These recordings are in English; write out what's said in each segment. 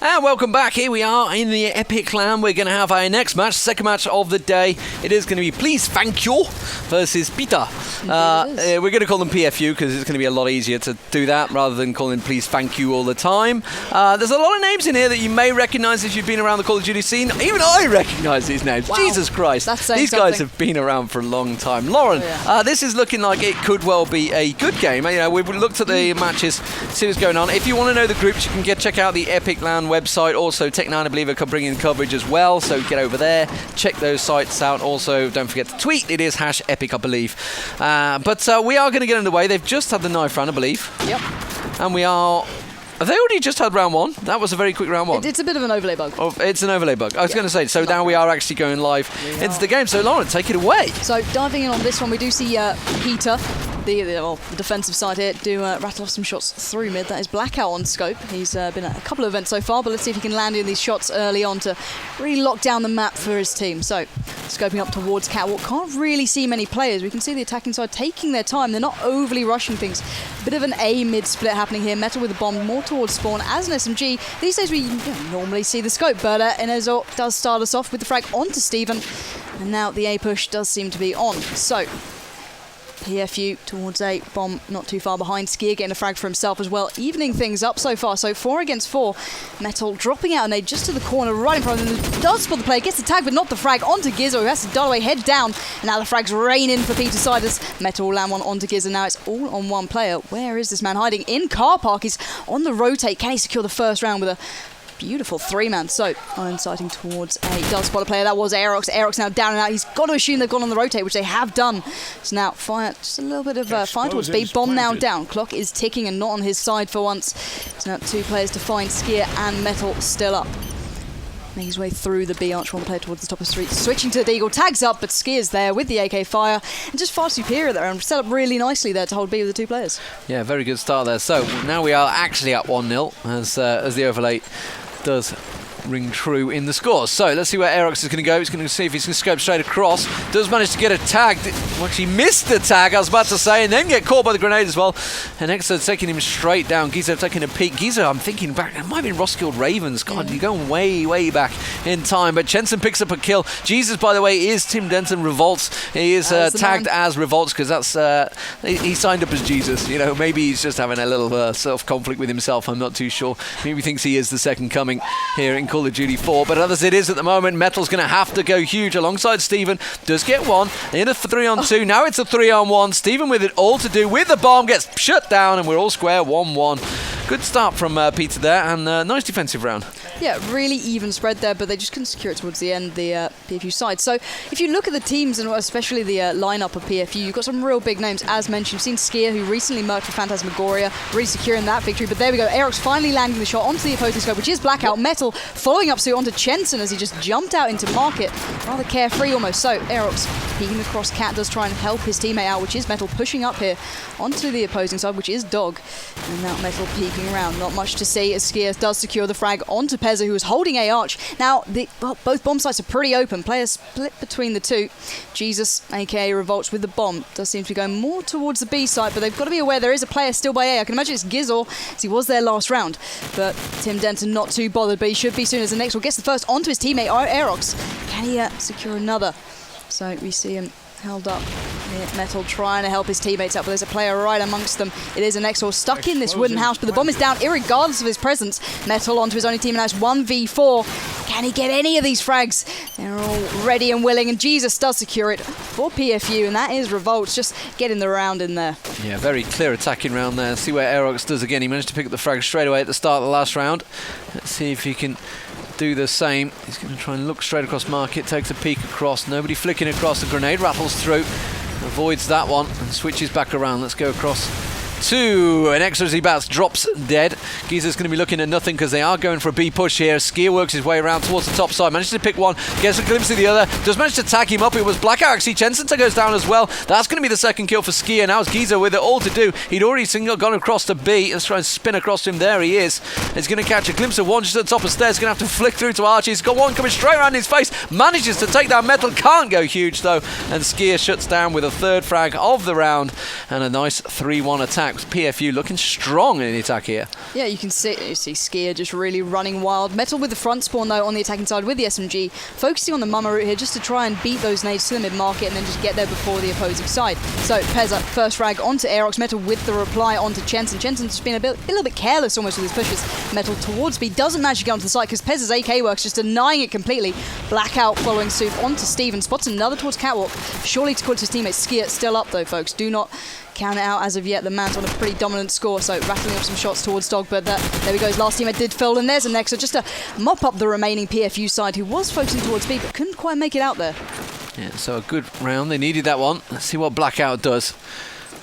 And welcome back. Here we are in the Epic.NINE. We're going to have our next match, second match of the day. It is going to be pTer versus pTer. We're going to call them PFU because it's going to be a lot easier to do that rather than calling please thank you all the time. There's a lot of names in here that you may recognize if you've been around the Call of Duty scene. Even I recognize these names. Wow. Jesus Christ. These guys have been around for a long time. Lauren, this is looking like it could well be a good game. You know, we've looked at the matches, see what's going on. If you want to know the groups, you can check out the Epic.LAN website. Also, Tt.eSports, I believe, are bringing coverage as well, so get over there, check those sites out. Also, don't forget to tweet. It is #Epic, I believe. But we are going to get underway. They've just had the knife round, I believe. Yep. And we are... Have they already just had round one? That was a very quick round one. It's a bit of an overlay bug. Oh, it's an overlay bug. I was going to say, so now we are actually going live into the game. So, Lauren, take it away. So, diving in on this one, we do see pTer, the defensive side here, do rattle off some shots through mid. That is Blackout on scope. He's been at a couple of events so far, but let's see if he can land in these shots early on to really lock down the map for his team. So, scoping up towards Catwalk. Can't really see many players. We can see the attacking side taking their time. They're not overly rushing things. Bit of an A mid split happening here. Metal with a bomb more towards spawn as an SMG. These days we normally see the scope, but Inezor does start us off with the frag onto Steven. And now the A push does seem to be on. So, PFU towards A, bomb not too far behind. Skier getting a frag for himself as well, evening things up so far. So 4 against 4. Metal dropping out a nade just to the corner, right in front of him. Does spot the player, gets the tag, but not the frag onto Gizzo, who has to dart away, head down. And now the frags rain in for pTer side as Metal will land one onto Gizzo. Now it's all on one player. Where is this man hiding? In car park, he's on the rotate. Can he secure the first round with a beautiful 3-man? So, inciting towards A. Does spot a player. That was Aerox. Aerox now down and out. He's got to assume they've gone on the rotate, which they have done. So now, fire, just a little bit of fire towards B. Bomb now down. Clock is ticking and not on his side for once. So now 2 players to find. Skier and Metal still up. Making his way through the B arch, 1 player towards the top of the street. Switching to the Deagle. Tags up, but Skier's there with the AK fire. And just far superior there. And set up really nicely there to hold B with the 2 players. Yeah, very good start there. So, now we are actually at 1-0 as the overlay does ring true in the scores. So let's see where Aerox is going to go. He's going to see if he's going to scope straight across. Does manage to get a tag. Well, actually missed the tag, I was about to say, and then get caught by the grenade as well. And Exo taking him straight down. Gizzo taking a peek. Gizzo, I'm thinking back, it might have been Roskilde Ravens. God, you're going way, way back in time. But Jensen picks up a kill. Jesus, by the way, is Tim Denton Revolts. He is tagged as Revolts because that's he signed up as Jesus. You know, maybe he's just having a little self-conflict with himself. I'm not too sure. Maybe he thinks he is the second coming here in Call of Duty 4, but as it is at the moment, Metal's going to have to go huge alongside Steven. Does get one in a 3-on-2. Now it's a 3-on-1. Steven with it all to do with the bomb gets shut down, and we're all square 1-1. Good start from pTer there, and nice defensive round. Yeah, really even spread there, but they just couldn't secure it towards the end, the PFU side. So if you look at the teams, and especially the lineup of PFU, you've got some real big names. As mentioned, you've seen Skier, who recently merged for Phantasmagoria, really securing that victory. But there we go, Aerox finally landing the shot onto the opposing scope, which is Blackout. Metal following up suit onto Jensen as he just jumped out into market, rather carefree almost. So Aerox peeking across. Cat does try and help his teammate out, which is Metal, pushing up here onto the opposing side, which is Dog. And now Metal peeking around. Not much to see as Skier does secure the frag onto Pezza, who is holding A arch. Now, both bomb sites are pretty open. Players split between the 2. Jesus, aka Revolts, with the bomb. Does seem to be going more towards the B site, but they've got to be aware there is a player still by A. I can imagine it's Gizzle, as he was there last round. But Tim Denton not too bothered, but he should be soon as the next one gets the first onto his teammate, Aerox. Can he secure another? So we see him held up. Metal trying to help his teammates out, but there's a player right amongst them. It is an Exor stuck in this wooden house, but the bomb is down irregardless of his presence. Metal onto his only team, and now it's 1v4. Can he get any of these frags? They're all ready and willing, and Jesus does secure it for PFU, and that is Revolts just getting the round in there. Yeah, very clear attacking round there. See where Aerox does again. He managed to pick up the frag straight away at the start of the last round. Let's see if he can do the same. He's going to try and look straight across market, takes a peek across, nobody flicking across, the grenade rattles through, avoids that one and switches back around. Let's go across two, and Exorcy Bats drops dead. Giza's going to be looking at nothing because they are going for a B push here. Skier works his way around towards the top side, manages to pick one, gets a glimpse of the other, does manage to tag him up. It was Blackout actually. Jensen goes down as well. That's going to be the second kill for Skier. Now it's Giza with it all to do. He'd already gone across to B. Let's try and spin across to him. There he is. He's going to catch a glimpse of one just at the top of the stairs. He's going to have to flick through to Archie. He's got one coming straight around his face. Manages to take down Metal. Can't go huge though. And Skier shuts down with a third frag of the round and a nice 3-1 attack. back. PFU looking strong in the attack here. Yeah, you see Skier just really running wild. Metal with the front spawn, though, on the attacking side with the SMG, focusing on the Mama route here just to try and beat those nades to the mid-market and then just get there before the opposing side. So, peza, first frag onto Aerox, Metal with the reply onto Chenson. Chenson's just been a little bit careless almost with his pushes. Metal towards B, doesn't manage to get onto the site because Peza's AK works, just denying it completely. Blackout following suit onto Steven, spots another towards Catwalk, surely to call to his teammates. Skier still up, though, folks. Do not count it out as of yet. The man's on a pretty dominant score, so rattling up some shots towards Dog, but there we go. His last teammate did fill, and there's a Nexus just to mop up the remaining PFU side, who was focusing towards B, but couldn't quite make it out there. Yeah, so a good round. They needed that one. Let's see what Blackout does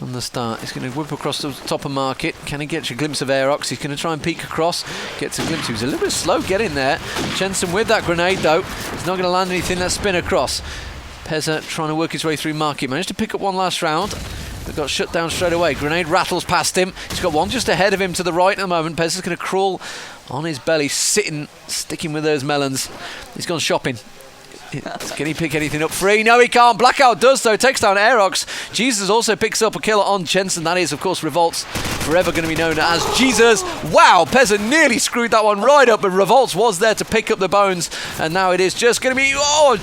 on the start. He's going to whip across the top of market. Can he get a glimpse of Aerox? He's going to try and peek across. Gets a glimpse. He was a little bit slow getting there. Jensen with that grenade, though. He's not going to land anything. Let's spin across. peza trying to work his way through market. Managed to pick up one last round. But got shut down straight away. Grenade rattles past him. He's got one just ahead of him to the right at the moment. peza's going to crawl on his belly, sticking with those melons. He's gone shopping. Can he pick anything up free? No, he can't. Blackout does, though. Takes down Aerox. Jesus also picks up a kill on Jensen. That is, of course, Revolt's forever going to be known as Jesus. Wow, peza nearly screwed that one right up, but Revolt's was there to pick up the bones. And now it is just going to be,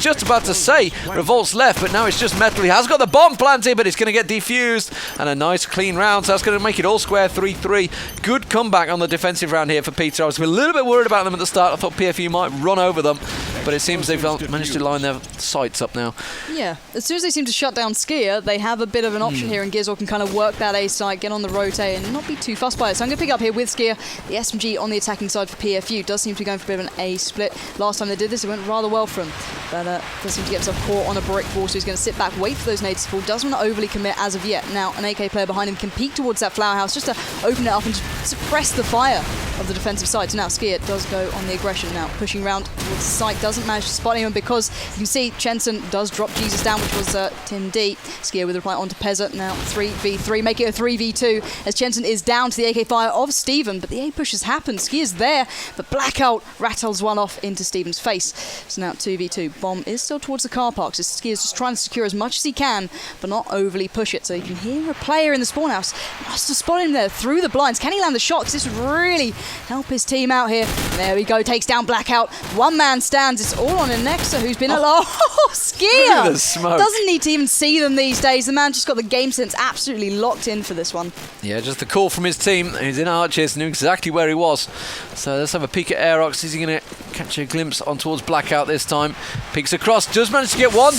just about to say Revolt's left, but now it's just Metal. He has got the bomb planted, but it's going to get defused. And a nice clean round, so that's going to make it all square 3-3. Good comeback on the defensive round here for pTer. I was a little bit worried about them at the start. I thought PFU might run over them, but it seems they've managed to line their sights up now. Yeah, as soon as they seem to shut down Skier, they have a bit of an option here, and Gizor can kind of work that A site, get on the rotate, and not be too fussed by it. So I'm going to pick up here with Skier. The SMG on the attacking side for PFU does seem to be going for a bit of an A split. Last time they did this, it went rather well for him. But does seem to get himself caught on a brick wall, so he's going to sit back, wait for those nades to fall. Doesn't want to overly commit as of yet. Now, an AK player behind him can peek towards that flower house just to open it up and just suppress the fire of the defensive side. So now Skier does go on the aggression now, pushing around towards the site, doesn't manage to spot anyone because you can see Chenson does drop Jesus down, which was Tim D. Skier with a reply onto peza, now 3v3, make it a 3v2 as Chenson is down to the AK fire of Steven, but the A push has happened. Skier's there, but Blackout rattles one off into Steven's face. So now 2v2. Bomb is still towards the car park, so Skier's just trying to secure as much as he can, but not overly push it. So you can hear a player in the spawn house. Must have spotted him there through the blinds. Can he land the shot? Because this would really help his team out here. There we go, takes down Blackout. One man stands. It's all on Anexa, who's been Skier doesn't need to even see them these days. The man just got the game sense absolutely locked in for this one. Yeah, just the call from his team. He's in Arches, knew exactly where he was. So let's have a peek at Aerox. Is he going to catch a glimpse on towards Blackout this time? Peeks across, does manage to get one.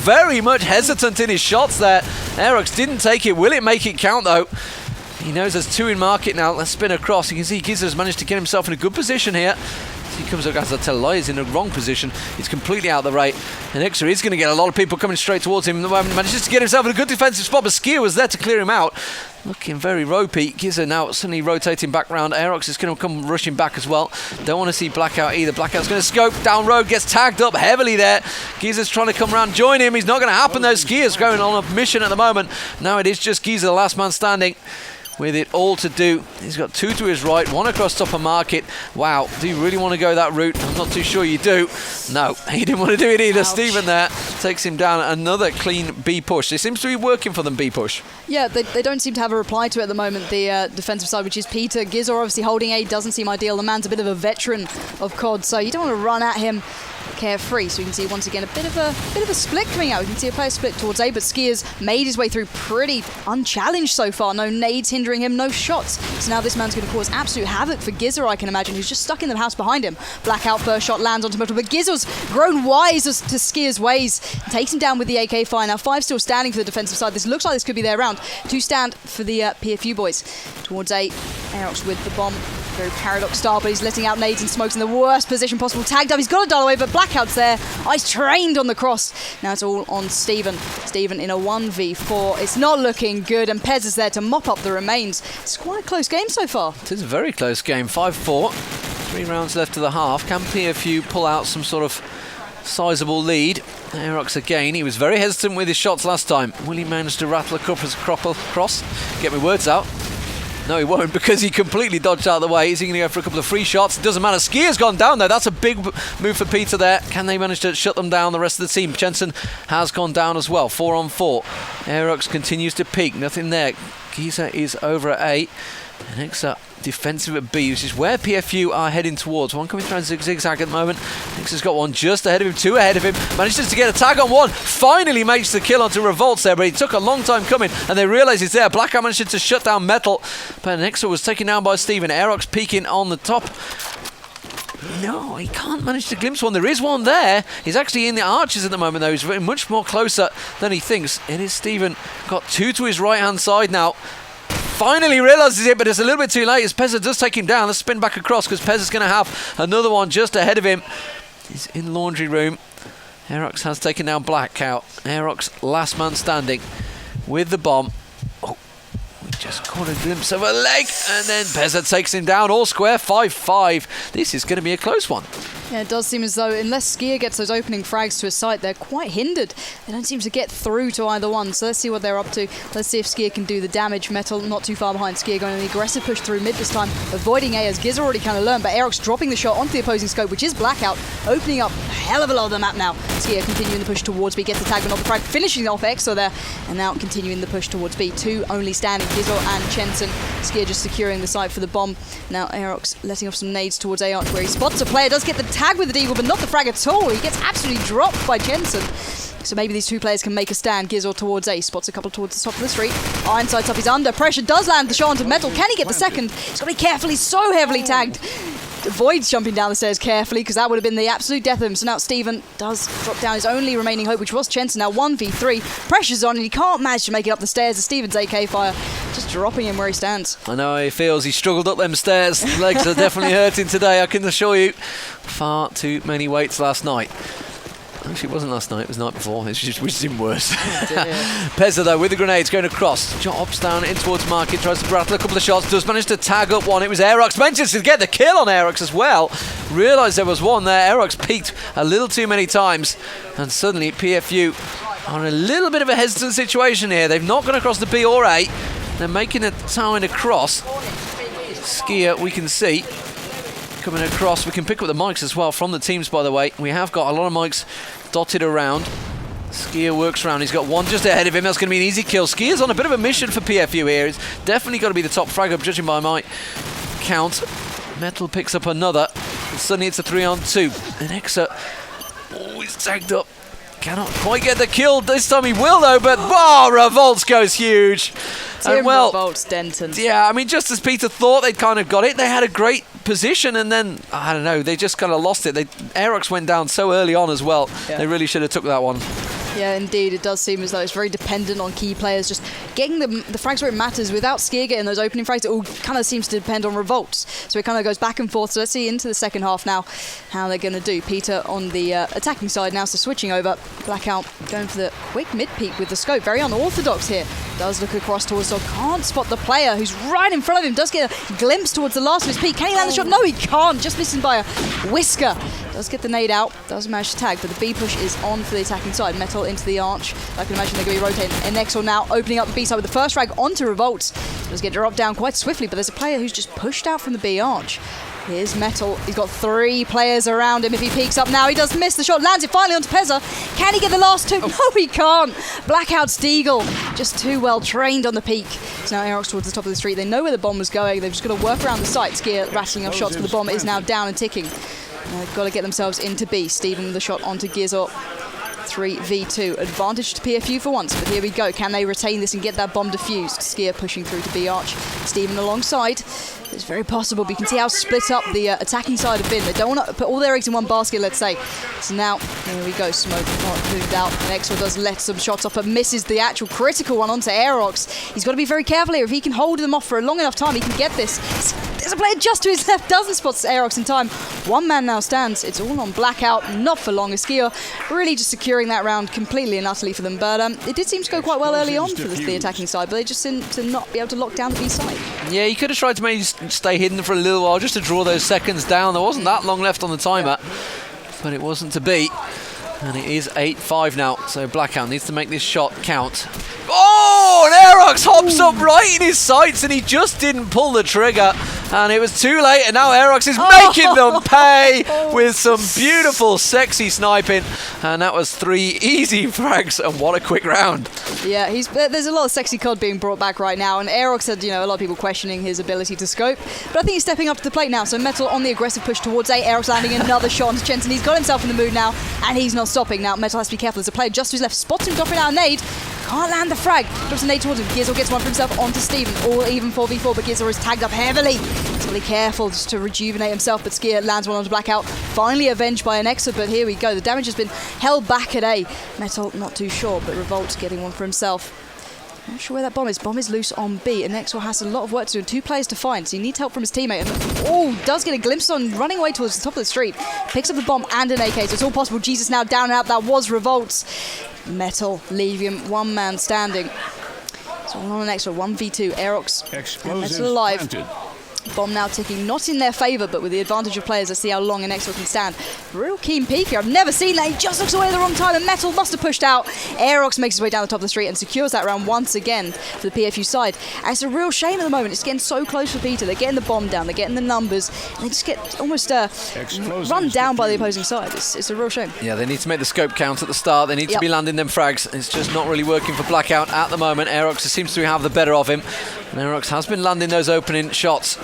Very much hesitant in his shots there. Aerox didn't take it. Will it make it count, though? He knows there's two in market now. Let's spin across. You can see Gizer's managed to get himself in a good position here. He comes up, as I tell Leigh, he's in the wrong position. He's completely out of the right. And Ixer is going to get a lot of people coming straight towards him. Manages to get himself in a good defensive spot, but Skier was there to clear him out. Looking very ropey. Gizer now suddenly rotating back round. Aerox is going to come rushing back as well. Don't want to see Blackout either. Blackout's going to scope down road, gets tagged up heavily there. Gizer's trying to come around, join him. He's not going to happen though. Skier's going on a mission at the moment. Now it is just Gizer, the last man standing, with it all to do. He's got two to his right, one across top of market. Wow, do you really want to go that route? I'm not too sure you do. No, he didn't want to do it either. Ouch. Steven there takes him down. Another clean B push. It seems to be working for them, B push. Yeah, they don't seem to have a reply to it at the moment, the defensive side, which is pTer. Gizor obviously holding A, doesn't seem ideal. The man's a bit of a veteran of COD, so you don't want to run at him carefree. So you can see once again a bit of a split coming out. You can see a player split towards A, but Skier's made his way through pretty unchallenged so far. No nades hindering him, no shots. So now this man's going to cause absolute havoc for Gizor, I can imagine, who's just stuck in the house behind him. Blackout first shot lands onto Metal, but Gizor's grown wise to Skier's ways. Takes him down with the AK fire. Now 5 still standing for the defensive side. This looks like this could be their round. 2 stand for the PFU boys. Towards A, Aerox with the bomb. Very Paradox style, but he's letting out nades and smokes in the worst position possible. Tagged up, he's got a dial away, but Blackout's there. He's trained on the cross. Now it's all on Steven. Steven in a 1v4. It's not looking good, and Pez is there to mop up the remains. It's quite a close game so far. It is a very close game. 5-4. 3 rounds left to the half. Can PFU pull out some sort of sizable lead? Aerox again. He was very hesitant with his shots last time. Will he manage to rattle across? Get my words out. No, he won't, because he completely dodged out of the way. Is he going to go for a couple of free shots? It doesn't matter. Skier's gone down, though. That's a big move for pTer there. Can they manage to shut them down, the rest of the team? Jensen has gone down as well. 4 on 4. Aerox continues to peak. Nothing there. Giza is over at A. And next up, defensive at B, which is where PFU are heading towards. One coming through on zigzag at the moment. Next has got one just ahead of him, two ahead of him. Manages to get a tag on one. Finally makes the kill onto Revolts there, but it took a long time coming, and they realise he's there. Blackout managed to shut down Metal, but Nexa was taken down by Steven. Aerox peeking on the top. No, he can't manage to glimpse one. There is one there. He's actually in the arches at the moment, though. He's much more closer than he thinks. It is Steven. Got two to his right-hand side now. Finally realises it, but it's a little bit too late as Pezza does take him down. Let's spin back across because Pezza's going to have another one just ahead of him. He's in laundry room. Aerox has taken down Blackout. Aerox last man standing with the bomb. Oh, we just caught a glimpse of a leg, and then Pezza takes him down all square. 5-5. This is going to be a close one. Yeah, it does seem as though unless Skier gets those opening frags to his site, they're quite hindered. They don't seem to get through to either one, so let's see what they're up to. Let's see if Skier can do the damage. Metal not too far behind. Skier going on the aggressive push through mid this time, avoiding A as Giz already kind of learned, but Aerox dropping the shot onto the opposing scope, which is Blackout, opening up a hell of a lot of the map now. Skier continuing the push towards B, gets the tag but not the frag, finishing off Exo there, and now continuing the push towards B. Two only standing, Gizzle and Chenson. Skier just securing the site for the bomb. Now Aerox letting off some nades towards A arch where he spots a player, does get the tag with the Deagle, but not the frag at all. He gets absolutely dropped by Jensen. So maybe these two players can make a stand. Gizzle towards A, spots a couple towards the top of the street. Ironside's up, he's under pressure, does land the shot onto Metal. Can he get the second? He's got to be carefully, so heavily tagged. Avoids jumping down the stairs carefully because that would have been the absolute death of him. So now Steven does drop down his only remaining hope, which was Chenson. Now 1v3, pressure's on and he can't manage to make it up the stairs as Steven's AK fire just dropping him where he stands. I know how he feels. He struggled up them stairs. Legs are definitely hurting today, I can assure you. Far too many weights last night. Actually, it wasn't last night, it was the night before, which is even worse. Pezza, though, with the grenades going across. Drops down in towards Market, tries to rattle a couple of shots, does manage to tag up one. It was Aerox. Manages to get the kill on Aerox as well. Realised there was one there. Aerox peaked a little too many times, and suddenly PFU are in a little bit of a hesitant situation here. They've not gone across the B or A. They're making a towing across. Skier, we can see. Coming across, we can pick up the mics as well from the teams, by the way. We have got a lot of mics dotted around. Skier works around. He's got one just ahead of him. That's going to be an easy kill. Skier's on a bit of a mission for PFU here. It's definitely got to be the top frag up, judging by my count. Metal picks up another. And suddenly it's a 3-on-2. And Exa, oh, he's tagged up. Cannot quite get the kill. This time he will, though, but wow, Revolts goes huge. And well, Revolts, Denton. Yeah, I mean, just as Peter thought they'd kind of got it, they had a great position, and then, I don't know, they just kind of lost it. Aerox went down so early on as well. Yeah. They really should have took that one. Yeah, indeed, it does seem as though it's very dependent on key players just getting the frags where it matters. Without Skier getting those opening frags, it all kind of seems to depend on Revolts. So it kind of goes back and forth. So let's see into the second half now how they're going to do. Peter on the attacking side now, so switching over. Blackout going for the quick mid-peek with the scope. Very unorthodox here. Does look across towards Dog. Can't spot the player who's right in front of him. Does get a glimpse towards the last of his peak. Can he land the shot? No, he can't. Just missing by a whisker. Does get the nade out. Does manage to tag, but the B push is on for the attacking side. Metal into the arch. I can imagine they're going to be rotating. And Nexel now opening up the B side with the first frag onto Revolts. Does get dropped down quite swiftly, but there's a player who's just pushed out from the B arch. Here's Metal. He's got three players around him. If he peeks up now, he does miss the shot. Lands it finally onto Pezza. Can he get the last two? No, he can't. Blackout Steagle. Just too well trained on the peak. So now Aerox towards the top of the street. They know where the bomb was going. They've just got to work around the site. Skier rattling off shots, but the bomb is now down and ticking. They've got to get themselves into B. Steven with the shot onto Gizzle. 3v2. Advantage to PFU for once, but here we go. Can they retain this and get that bomb defused? Skier pushing through to B arch. Steven alongside. It's very possible, but you can see how split up the attacking side have been. They don't want to put all their eggs in one basket, let's say. So now, here we go. Smoke not moved out. And Exor does let some shots off, but misses the actual critical one onto Aerox. He's got to be very careful here. If he can hold them off for a long enough time, he can get this. There's a player just to his left, doesn't spot Aerox in time. One man now stands. It's all on Blackout, not for long. Skier really just securing that round completely and utterly for them. But it did seem to go quite well early on for the attacking side, but they just seemed to not be able to lock down the B side. Yeah, he could have tried to maybe stay hidden for a little while just to draw those seconds down. There wasn't that long left on the timer, but it wasn't to be. And it is 8-5 now, so Blackout needs to make this shot count. Oh, and Aerox hops up right in his sights, and he just didn't pull the trigger. And it was too late, and now Aerox is making them pay with some beautiful, sexy sniping. And that was 3 easy frags, and what a quick round. Yeah, there's a lot of sexy CoD being brought back right now, and Aerox had, a lot of people questioning his ability to scope. But I think he's stepping up to the plate now, so Metal on the aggressive push towards A. Aerox landing another shot onto Jensen. He's got himself in the mood now, and he's not stopping. Now, Metal has to be careful. There's a player just to his left, spots him dropping out a nade. Can't land the frag. Drops a nade towards him. Gizzle gets one for himself onto Steven. All even 4v4, but Gizzle is tagged up heavily. He's really careful just to rejuvenate himself, but Skier lands one onto Blackout. Finally avenged by an Exit, but here we go. The damage has been held back at A. Metal not too sure, but Revolt's getting one for himself. Not sure where that bomb is. Bomb is loose on B, and Nexor has a lot of work to do and 2 players to find, so he needs help from his teammate. And does get a glimpse on running away towards the top of the street. Picks up the bomb and an AK, so it's all possible. Jesus now down and out. That was Revolt's. Metal leaving him 1 man standing. So on an extra 1v2. Aerox and Metal alive. Planted. Bomb now ticking, not in their favour, but with the advantage of players. Let's see how long an Exor can stand. Real keen peek here. I've never seen that. He just looks away at the wrong time, and Metal must have pushed out. Aerox makes his way down the top of the street and secures that round once again for the PFU side. And it's a real shame at the moment. It's getting so close for pTer. They're getting the bomb down, they're getting the numbers, and they just get almost run down by the opposing side. It's a real shame. Yeah, they need to make the scope count at the start. They need to be landing them frags. It's just not really working for Blackout at the moment. Aerox seems to have the better of him. And Aerox has been landing those opening shots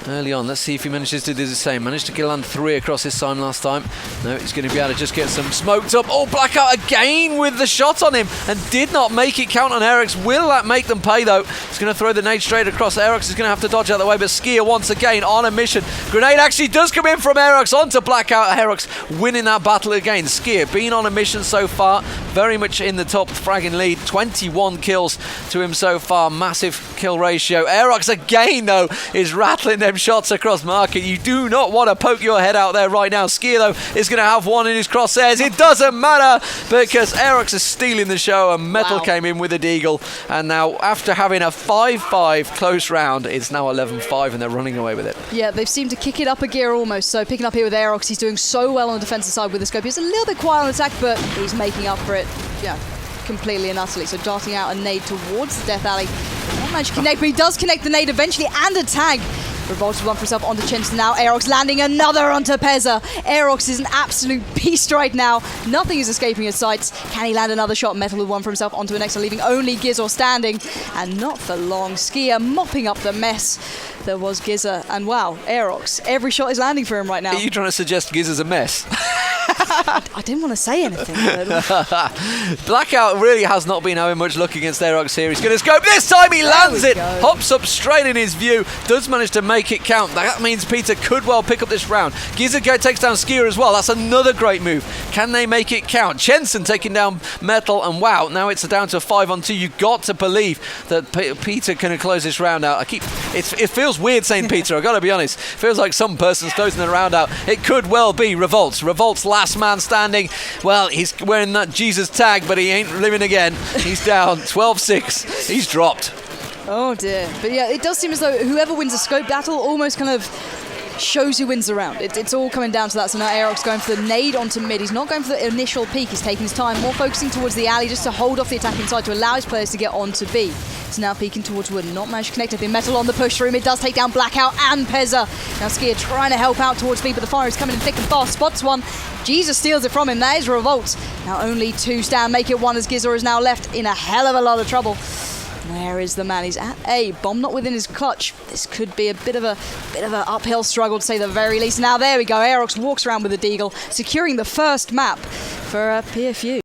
early on. Let's see if he manages to do the same. Managed to land 3 across his time last time. No, he's going to be able to just get some smoked up. Oh, Blackout again with the shot on him and did not make it count on Aerox. Will that make them pay though? He's going to throw the nade straight across. Aerox is going to have to dodge out the way, but Skier once again on a mission. Grenade actually does come in from Aerox onto Blackout. Aerox winning that battle again. Skier been on a mission so far. Very much in the top fragging lead. 21 kills to him so far. Massive kill ratio. Aerox again though is rattling them shots across market. You do not want to poke your head out there right now. Skier though is going to have one in his crosshairs. It doesn't matter because Aerox is stealing the show, and Metal came in with a deagle, and now after having a 5-5 close round, it's now 11-5 and they're running away with it. Yeah, they've seemed to kick it up a gear almost. So picking up here with Aerox, he's doing so well on the defensive side with the scope. He's a little bit quiet on attack, but he's making up for it. Yeah, completely and utterly. So darting out a nade towards the Death Alley. Not managed to connect, but he does connect the nade eventually, and a tag. Revolts one for himself onto Jensen now. Aerox landing another onto pTer. Aerox is an absolute beast right now. Nothing is escaping his sights. Can he land another shot? Metal with one for himself onto an extra, leaving only Gizzle standing. And not for long. Skier mopping up the mess that was Gizzer. And wow, Aerox, every shot is landing for him right now. Are you trying to suggest Gizzer's a mess? I didn't want to say anything. Blackout really has not been having much luck against Aerox here. He's going to scope. This time he lands it. Hops up straight in his view. Does manage to make it count. That means pTer could well pick up this round. Gizzer takes down Skier as well. That's another great move. Can they make it count? Jensen taking down Metal, and wow, now it's down to 5-on-2. You've got to believe that pTer can close this round out. It feels weird saying pTer, I've got to be honest. It feels like some person's closing the round out. It could well be Revolt's. Revolt's last man standing. Well, he's wearing that Jesus tag, but he ain't living again. He's down 12-6. He's dropped. Oh dear. But yeah, it does seem as though whoever wins a scope battle almost kind of shows who wins the round. It's all coming down to that. So now Aerox going for the nade onto mid. He's not going for the initial peak. He's taking his time, more focusing towards the alley just to hold off the attack inside to allow his players to get onto B. So now peeking towards wood. Not managed to connect. I think Metal on the push through. It does take down Blackout and pTer. Now Skier trying to help out towards B, but the fire is coming in thick and fast. Spots one. Jesus steals it from him. That is Revolt. Now only 2 stand. Make it 1 as Gizzer is now left in a hell of a lot of trouble. Where is the man? He's at A. Bomb not within his clutch. This could be a bit of an uphill struggle to say the very least. Now there we go. Aerox walks around with a deagle, securing the first map for PFU.